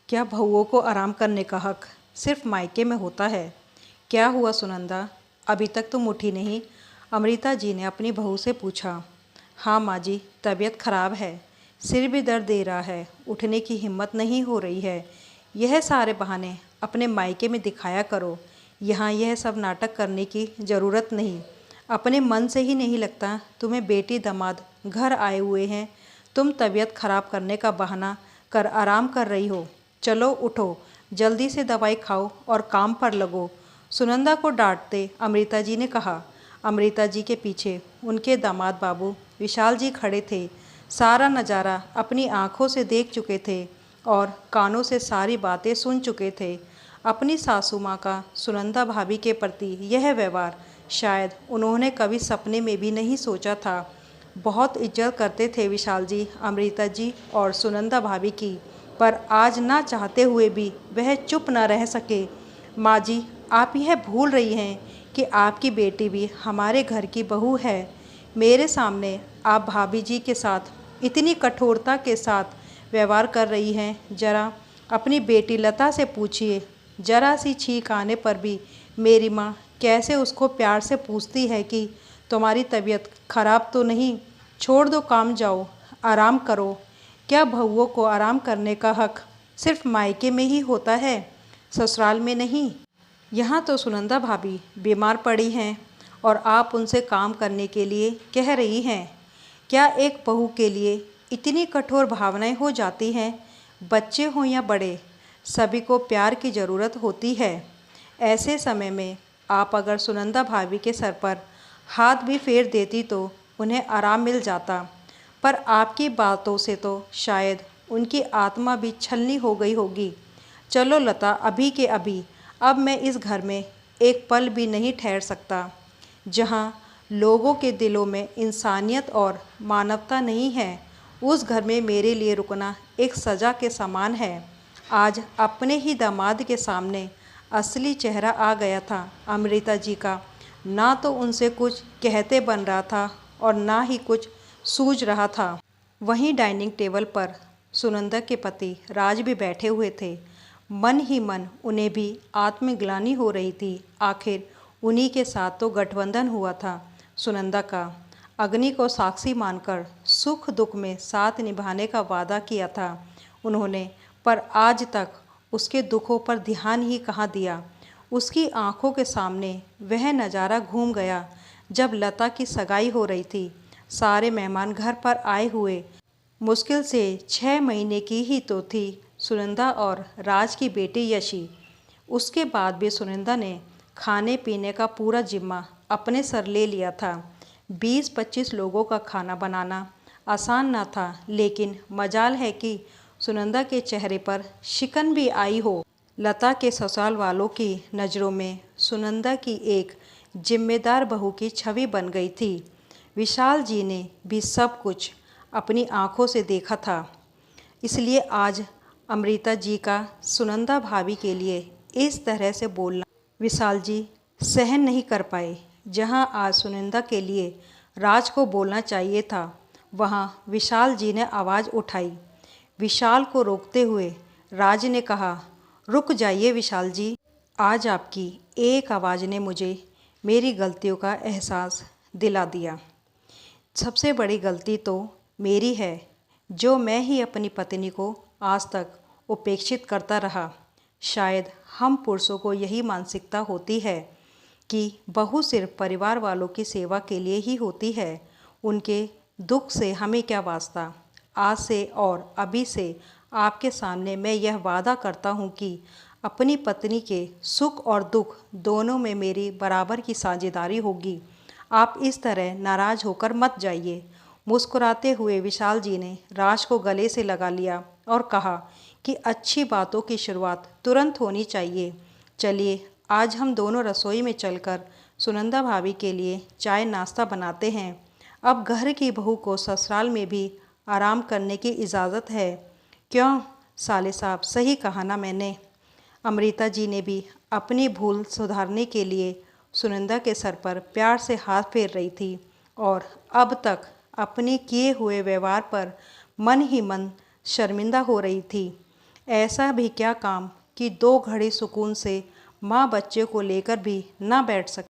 क्या बहुओं को आराम करने का हक सिर्फ मायके में होता है? क्या हुआ सुनंदा, अभी तक तुम उठी नहीं? अमृता जी ने अपनी बहू से पूछा। हाँ माँ जी, तबीयत खराब है, सिर भी दर्द दे रहा है, उठने की हिम्मत नहीं हो रही है। यह सारे बहाने अपने मायके में दिखाया करो, यहाँ यह सब नाटक करने की ज़रूरत नहीं। अपने मन से ही नहीं लगता तुम्हें बेटी दामाद घर आए हुए हैं, तुम तबीयत खराब करने का बहाना कर आराम कर रही हो। चलो उठो, जल्दी से दवाई खाओ और काम पर लगो। सुनंदा को डांटते अमृता जी ने कहा। अमृता जी के पीछे उनके दामाद बाबू विशाल जी खड़े थे। सारा नज़ारा अपनी आंखों से देख चुके थे और कानों से सारी बातें सुन चुके थे। अपनी सासू माँ का सुनंदा भाभी के प्रति यह व्यवहार शायद उन्होंने कभी सपने में भी नहीं सोचा था। बहुत इज्जत करते थे विशाल जी अमृता जी और सुनंदा भाभी की, पर आज ना चाहते हुए भी वह चुप न रह सके। माँ जी, आप यह भूल रही हैं कि आपकी बेटी भी हमारे घर की बहू है। मेरे सामने आप भाभी जी के साथ इतनी कठोरता के साथ व्यवहार कर रही हैं। जरा अपनी बेटी लता से पूछिए, जरा सी छींक आने पर भी मेरी माँ कैसे उसको प्यार से पूछती है कि तुम्हारी तबीयत खराब तो नहीं, छोड़ दो, काम जाओ, आराम करो। क्या बहुओं को आराम करने का हक सिर्फ मायके में ही होता है, ससुराल में नहीं? यहाँ तो सुनंदा भाभी बीमार पड़ी हैं और आप उनसे काम करने के लिए कह रही हैं। क्या एक बहू के लिए इतनी कठोर भावनाएं हो जाती हैं? बच्चे हों या बड़े, सभी को प्यार की ज़रूरत होती है। ऐसे समय में आप अगर सुनंदा भाभी के सर पर हाथ भी फेर देती तो उन्हें आराम मिल जाता, पर आपकी बातों से तो शायद उनकी आत्मा भी छलनी हो गई होगी। चलो लता, अभी के अभी, अब मैं इस घर में एक पल भी नहीं ठहर सकता। जहाँ लोगों के दिलों में इंसानियत और मानवता नहीं है, उस घर में मेरे लिए रुकना एक सज़ा के समान है। आज अपने ही दामाद के सामने असली चेहरा आ गया था अमृता जी का। ना तो उनसे कुछ कहते बन रहा था और ना ही कुछ सूझ रहा था। वहीं डाइनिंग टेबल पर सुनंदा के पति राज भी बैठे हुए थे। मन ही मन उन्हें भी आत्मग्लानि हो रही थी। आखिर उन्हीं के साथ तो गठबंधन हुआ था सुनंदा का। अग्नि को साक्षी मानकर सुख दुख में साथ निभाने का वादा किया था उन्होंने, पर आज तक उसके दुखों पर ध्यान ही कहाँ दिया। उसकी आंखों के सामने वह नज़ारा घूम गया जब लता की सगाई हो रही थी। सारे मेहमान घर पर आए हुए। मुश्किल से 6 महीने की ही तो थी सुनंदा और राज की बेटी यशी। उसके बाद भी सुनंदा ने खाने पीने का पूरा जिम्मा अपने सर ले लिया था। 20-25 लोगों का खाना बनाना आसान ना था, लेकिन मजाल है कि सुनंदा के चेहरे पर शिकन भी आई हो। लता के ससुराल वालों की नज़रों में सुनंदा की एक जिम्मेदार बहू की छवि बन गई थी। विशाल जी ने भी सब कुछ अपनी आंखों से देखा था, इसलिए आज अमृता जी का सुनंदा भाभी के लिए इस तरह से बोलना विशाल जी सहन नहीं कर पाए। जहां आज सुनंदा के लिए राज को बोलना चाहिए था, वहां विशाल जी ने आवाज़ उठाई। विशाल को रोकते हुए राज ने कहा, रुक जाइए विशाल जी, आज आपकी एक आवाज़ ने मुझे मेरी गलतियों का एहसास दिला दिया। सबसे बड़ी गलती तो मेरी है, जो मैं ही अपनी पत्नी को आज तक उपेक्षित करता रहा। शायद हम पुरुषों को यही मानसिकता होती है कि बहू सिर्फ परिवार वालों की सेवा के लिए ही होती है, उनके दुख से हमें क्या वास्ता। आज से और अभी से आपके सामने मैं यह वादा करता हूँ कि अपनी पत्नी के सुख और दुख दोनों में मेरी बराबर की साझेदारी होगी। आप इस तरह नाराज़ होकर मत जाइए। मुस्कुराते हुए विशाल जी ने राज को गले से लगा लिया और कहा कि अच्छी बातों की शुरुआत तुरंत होनी चाहिए। चलिए आज हम दोनों रसोई में चलकर सुनंदा भाभी के लिए चाय नाश्ता बनाते हैं। अब घर की बहू को ससुराल में भी आराम करने की इजाज़त है। क्यों साले साहब, सही कहा ना मैंने? अमृता जी ने भी अपनी भूल सुधारने के लिए सुनंदा के सर पर प्यार से हाथ फेर रही थी और अब तक अपने किए हुए व्यवहार पर मन ही मन शर्मिंदा हो रही थी। ऐसा भी क्या काम कि 2 घड़ी सुकून से माँ बच्चे को लेकर भी ना बैठ सके।